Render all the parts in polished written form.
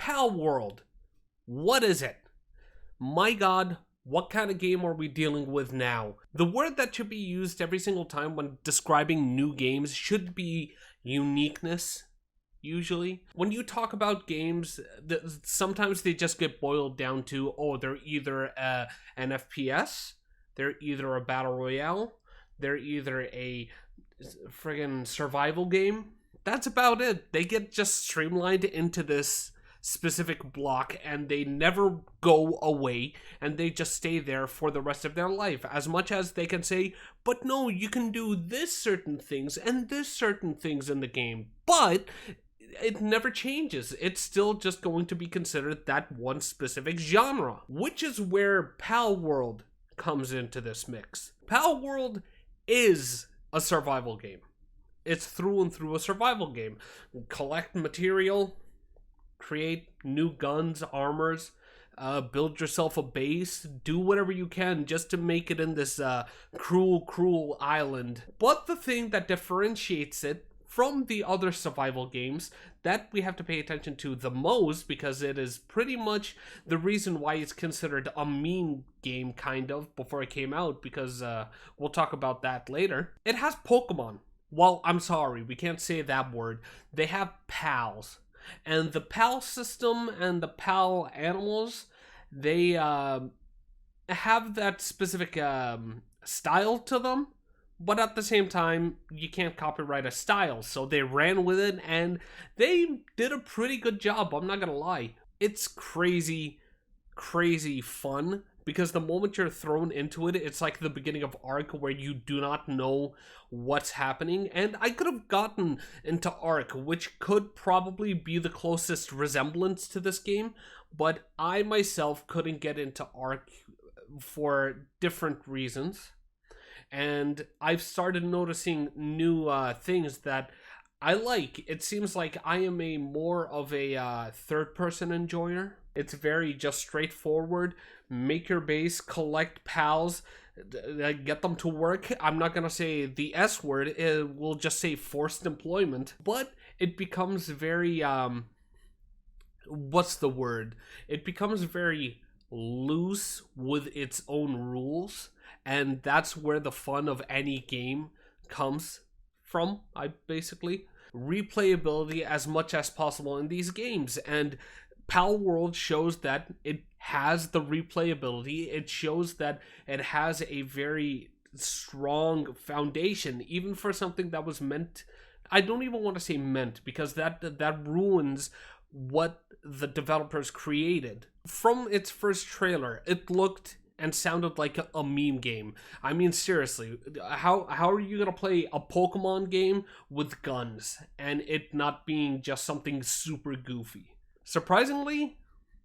PALWORLD. What is it? My god, what kind of game are we dealing with now? The word that should be used every single time when describing new games should be uniqueness, usually. When you talk about games, sometimes they just get boiled down to, oh, they're either an FPS, they're either a battle royale, they're either a friggin' survival game. That's about it. They get just streamlined into this specific block and they never go away and they just stay there for the rest of their life, as much as they can say, but no, you can do this certain things and this certain things in the game, but it never changes. It's still just going to be considered that one specific genre, which is where PALWORLD comes into this mix. PALWORLD is a survival game. It's through and through a survival game. Collect material, create new guns, armors, build yourself a base, do whatever you can just to make it in this cruel island. But the thing that differentiates it from the other survival games that we have to pay attention to the most, because it is pretty much the reason why it's considered a meme game, kind of, before it came out, because we'll talk about that later. It has Pokemon. Well, I'm sorry, we can't say that word. They have pals. And the PAL system and the PAL animals, they have that specific style to them, but at the same time, you can't copyright a style. So they ran with it and they did a pretty good job, I'm not gonna lie. It's crazy fun, because the moment you're thrown into it, it's like the beginning of Ark, where you do not know what's happening. And I could have gotten into Ark, which could probably be the closest resemblance to this game, but I myself couldn't get into Ark for different reasons. And I've started noticing new things that I like. It seems like I am more of a third-person enjoyer. It's very just straightforward. Make your base, collect pals, get them to work. I'm not going to say the S word. We'll just say forced employment. But it becomes very, what's the word? It becomes very loose with its own rules. And that's where the fun of any game comes from, basically. Replayability as much as possible in these games. And PALWORLD shows that it has the replayability. It shows that it has a very strong foundation, even for something that was meant. I don't even want to say meant, because that ruins what the developers created. From its first trailer, it looked and sounded like a meme game. I mean, seriously, how are you gonna play a Pokemon game with guns and it not being just something super goofy? Surprisingly,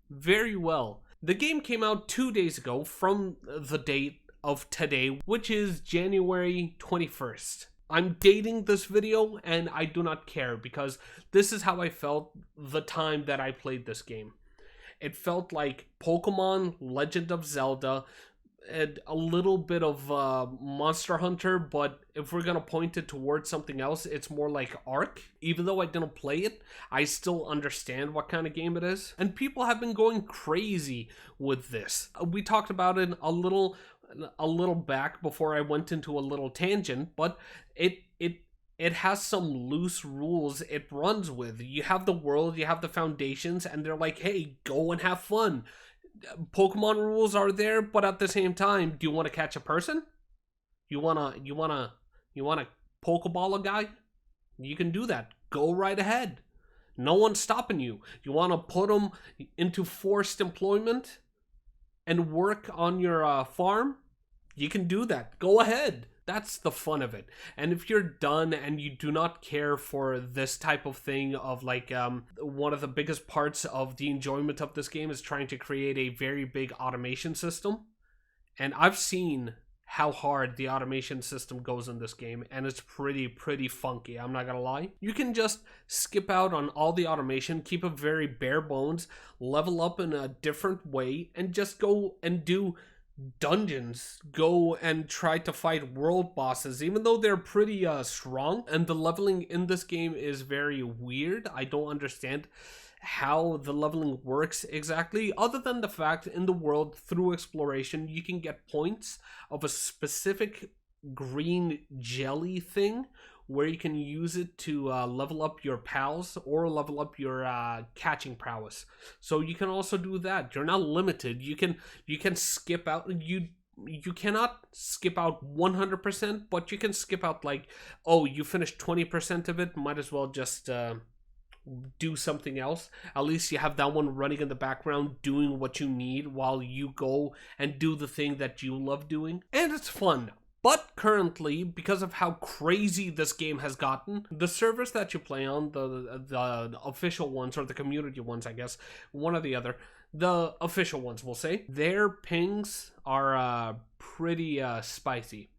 very well. The game came out 2 days ago from the date of today, which is January 21st. I'm dating this video and I do not care, because this is how I felt the time that I played this game. It felt like Pokemon, Legend of Zelda, and a little bit of Monster Hunter, but if we're gonna point it towards something else, it's more like Ark. Even though I didn't play it, I still understand what kind of game it is. And people have been going crazy with this. We talked about it a little back before I went into a little tangent, but it has some loose rules it runs with. You have the world, you have the foundations, and they're like, hey, go and have fun. Pokemon rules are there, but at the same time, do you want to catch a person? You wanna Pokeball a guy? You can do that. Go right ahead. No one's stopping you. You want to put them into forced employment and work on your farm? You can do that. Go ahead. That's the fun of it. And if you're done and you do not care for this type of thing, of like one of the biggest parts of the enjoyment of this game is trying to create a very big automation system. And I've seen how hard the automation system goes in this game, and it's pretty funky, I'm not gonna lie. You can just skip out on all the automation, keep it very bare bones, level up in a different way, and just go and do dungeons, go and try to fight world bosses, even though they're pretty strong. And the leveling in this game is very weird. I don't understand how the leveling works exactly, other than the fact in the world through exploration you can get points of a specific green jelly thing where you can use it to level up your pals or level up your catching prowess. So you can also do that. You're not limited. You can skip out. You cannot skip out 100%, but you can skip out like, oh, you finished 20% of it, might as well just do something else. At least you have that one running in the background doing what you need while you go and do the thing that you love doing. And it's fun. But currently, because of how crazy this game has gotten, the servers that you play on, the official ones or the community ones, I guess, one or the other, the official ones, we'll say, their pings are pretty spicy.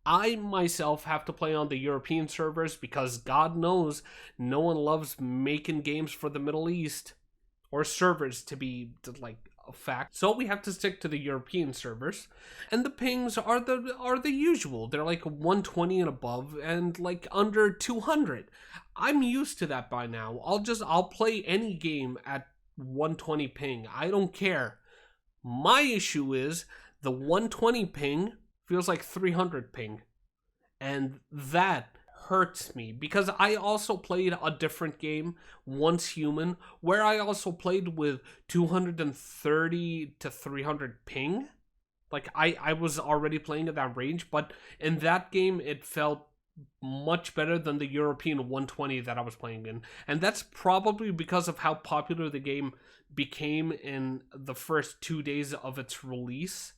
I myself have to play on the European servers because God knows no one loves making games for the Middle East, or servers to be like a fact. So we have to stick to the European servers, and the pings are the usual. They're like 120 and above, and like under 200. I'm used to that by now. I'll play any game at 120 ping. I don't care. My issue is the 120 ping feels like 300 ping, and that hurts me because I also played a different game, Once Human, where I also played with 230 to 300 ping. Like I was already playing at that range, but in that game it felt much better than the European 120 that I was playing in. And that's probably because of how popular the game became in the first 2 days of its release.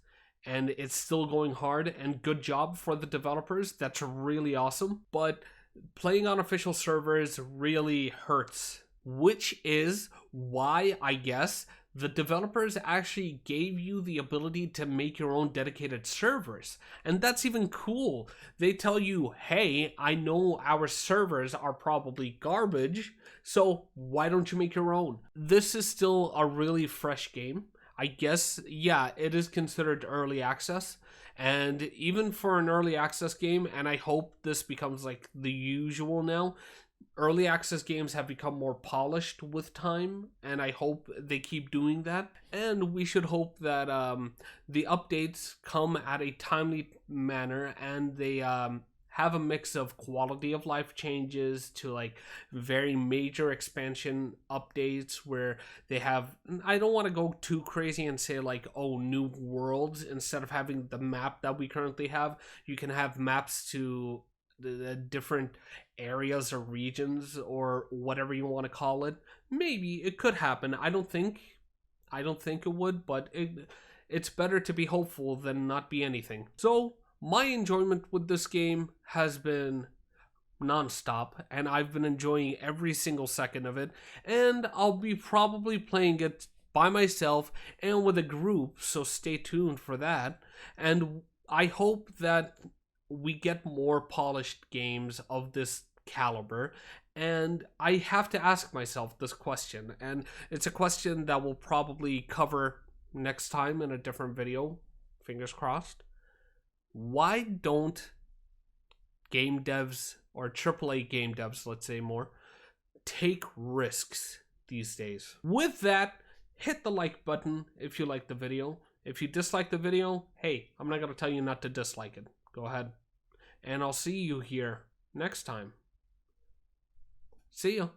And it's still going hard, and good job for the developers. That's really awesome. But playing on official servers really hurts, which is why I guess the developers actually gave you the ability to make your own dedicated servers. And that's even cool. They tell you, hey, I know our servers are probably garbage, so why don't you make your own? This is still a really fresh game. I guess, yeah, it is considered early access, and even for an early access game, and I hope this becomes like the usual now, early access games have become more polished with time, and I hope they keep doing that. And we should hope that the updates come at a timely manner, and they have a mix of quality of life changes to like very major expansion updates where they have, I don't want to go too crazy and say like, oh, new worlds. Instead of having the map that we currently have, you can have maps to the different areas or regions or whatever you want to call it. Maybe it could happen. I don't think it would, but it's better to be hopeful than not be anything. So my enjoyment with this game has been non-stop, and I've been enjoying every single second of it, and I'll be probably playing it by myself and with a group, so stay tuned for that. And I hope that we get more polished games of this caliber, and I have to ask myself this question, and it's a question that we'll probably cover next time in a different video, fingers crossed. Why don't game devs, or AAA game devs, let's say more, take risks these days? With that, hit the like button if you like the video. If you dislike the video, hey, I'm not going to tell you not to dislike it. Go ahead. And I'll see you here next time. See ya.